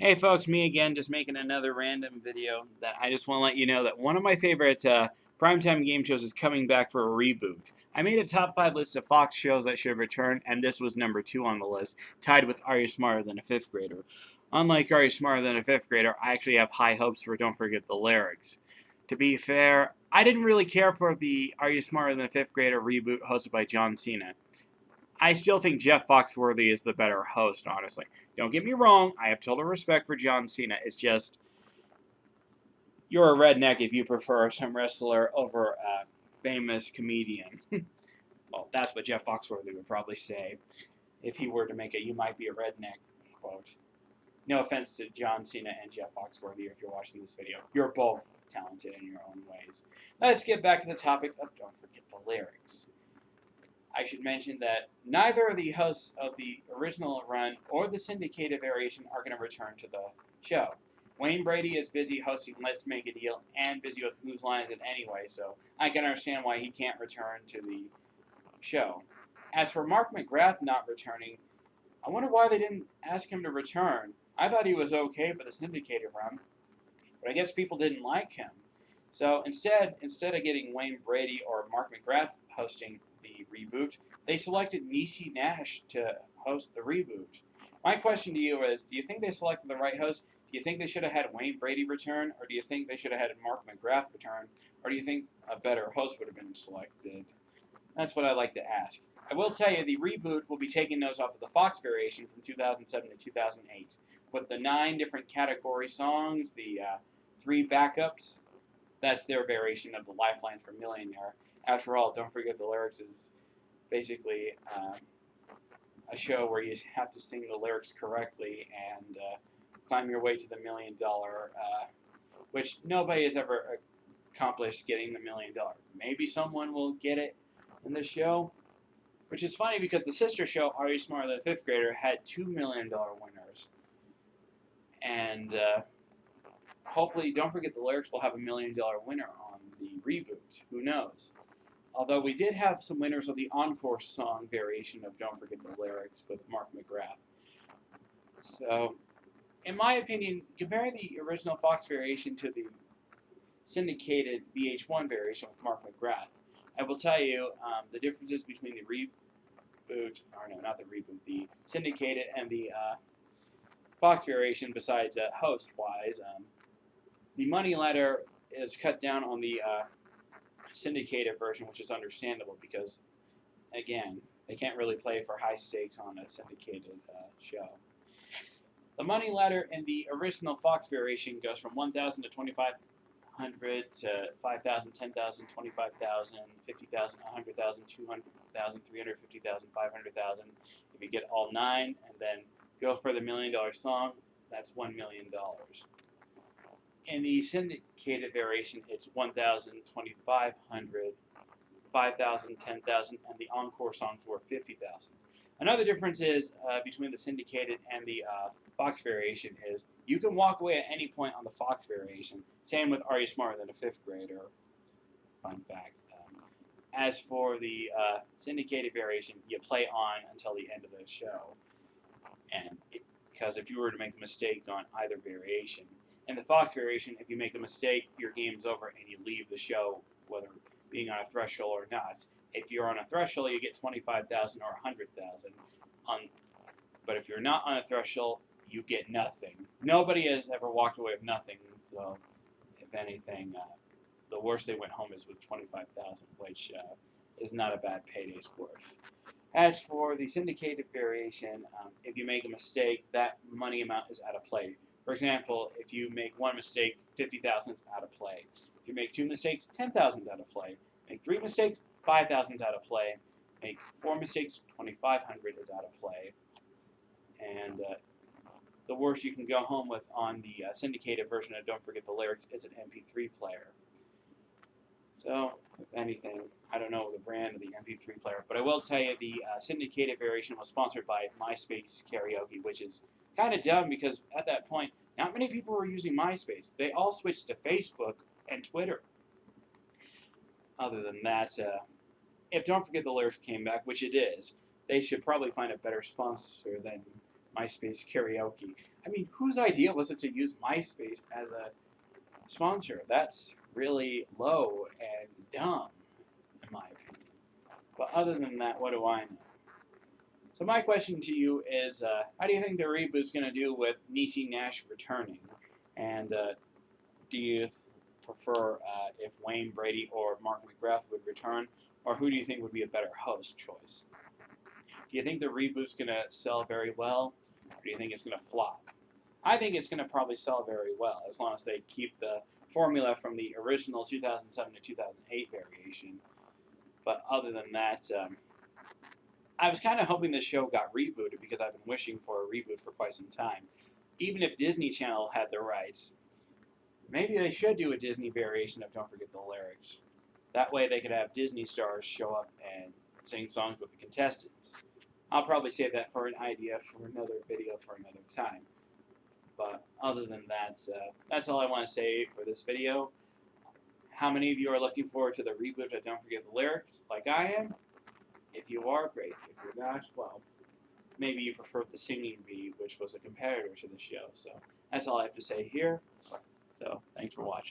Hey folks, me again, just making another random video that I just want to let you know that one of my favorite primetime game shows is coming back for a reboot. I made a top 5 list of Fox shows that should have returned, and this was number 2 on the list, tied with Are You Smarter Than a 5th Grader? Unlike Are You Smarter Than a 5th Grader, I actually have high hopes for Don't Forget the Lyrics. To be fair, I didn't really care for the Are You Smarter Than a 5th Grader reboot hosted by John Cena. I still think Jeff Foxworthy is the better host, honestly. Don't get me wrong, I have total respect for John Cena. It's just, you're a redneck if you prefer some wrestler over a famous comedian. Well, that's what Jeff Foxworthy would probably say if he were to make a "you might be a redneck" quote. No offense to John Cena and Jeff Foxworthy if you're watching this video. You're both talented in your own ways. Let's get back to the topic of Don't Forget the Lyrics. I should mention that neither of the hosts of the original run or the syndicated variation are going to return to the show. Wayne Brady is busy hosting Let's Make a Deal and busy with Whose Line Is It Anyway, so I can understand why he can't return to the show. As for Mark McGrath not returning, I wonder why they didn't ask him to return. I thought he was okay for the syndicated run, but I guess people didn't like him. So instead of getting Wayne Brady or Mark McGrath hosting the reboot, they selected Neicy Nash to host the reboot. My question to you is, do you think they selected the right host? Do you think they should have had Wayne Brady return? Or do you think they should have had Mark McGrath return? Or do you think a better host would have been selected? That's what I'd like to ask. I will tell you, the reboot will be taking notes off of the Fox variation from 2007 to 2008. With the 9 different category songs, the 3 backups, that's their variation of the Lifeline for Millionaire. After all, Don't Forget the Lyrics is basically a show where you have to sing the lyrics correctly and climb your way to the $1 million, which nobody has ever accomplished getting the $1 million. Maybe someone will get it in the show, which is funny because the sister show, Are You Smarter Than a 5th Grader, had $2 million winners. And hopefully, Don't Forget the Lyrics will have a $1 million winner on the reboot. Who knows? Although we did have some winners of the encore song variation of Don't Forget the Lyrics with Mark McGrath. So, in my opinion, comparing the original Fox variation to the syndicated VH1 variation with Mark McGrath, I will tell you the differences between the reboot, or no, not the reboot, the syndicated and the Fox variation, besides host-wise. The money ladder is cut down on the syndicated version, which is understandable because, again, they can't really play for high stakes on a syndicated show. The money ladder in the original Fox variation goes from 1,000 to 2,500 to 5,000, 10,000, 25,000, 50,000, 100,000, 200,000, 350,000, 500,000. If you get all 9 and then go for the $1 million song, that's $1 million. In the syndicated variation, it's 1,000, 2,500, 5,000, 10,000, and the encore songs were 50,000. Another difference is between the syndicated and the Fox variation is you can walk away at any point on the Fox variation. Same with Are You Smarter Than a 5th Grader? Fun fact. As for the syndicated variation, you play on until the end of the show. And because if you were to make a mistake on either variation, in the Fox variation, if you make a mistake, your game's over and you leave the show, whether being on a threshold or not. If you're on a threshold, you get 25,000 or 100,000. But if you're not on a threshold, you get nothing. Nobody has ever walked away with nothing. So, if anything, the worst they went home is with 25,000, which is not a bad payday's worth. As for the syndicated variation, if you make a mistake, that money amount is out of play. For example, if you make 1 mistake, 50,000 is out of play. If you make 2 mistakes, 10,000 is out of play. Make 3 mistakes, 5,000 is out of play. Make 4 mistakes, 2,500 is out of play. And the worst you can go home with on the syndicated version of Don't Forget the Lyrics is an MP3 player. So, if anything, I don't know the brand of the MP3 player, but I will tell you the syndicated variation was sponsored by MySpace Karaoke, which is kind of dumb because at that point, not many people were using MySpace. They all switched to Facebook and Twitter. Other than that, if Don't Forget the Lyrics came back, which it is, they should probably find a better sponsor than MySpace karaoke. I mean, whose idea was it to use MySpace as a sponsor? That's really low and dumb, in my opinion. But other than that, what do I know? So my question to you is, how do you think the reboot's going to do with Neicy Nash returning? And do you prefer if Wayne Brady or Mark McGrath would return? Or who do you think would be a better host choice? Do you think the reboot's going to sell very well? Or do you think it's going to flop? I think it's going to probably sell very well, as long as they keep the formula from the original 2007 to 2008 variation. But other than that, I was kind of hoping the show got rebooted because I've been wishing for a reboot for quite some time. Even if Disney Channel had the rights, maybe they should do a Disney variation of Don't Forget the Lyrics. That way they could have Disney stars show up and sing songs with the contestants. I'll probably save that for an idea for another video for another time. But other than that, that's all I want to say for this video. How many of you are looking forward to the reboot of Don't Forget the Lyrics, like I am? If you are, great. If you're not, well, maybe you prefer the Singing Bee, which was a competitor to the show. So that's all I have to say here. So thanks for watching.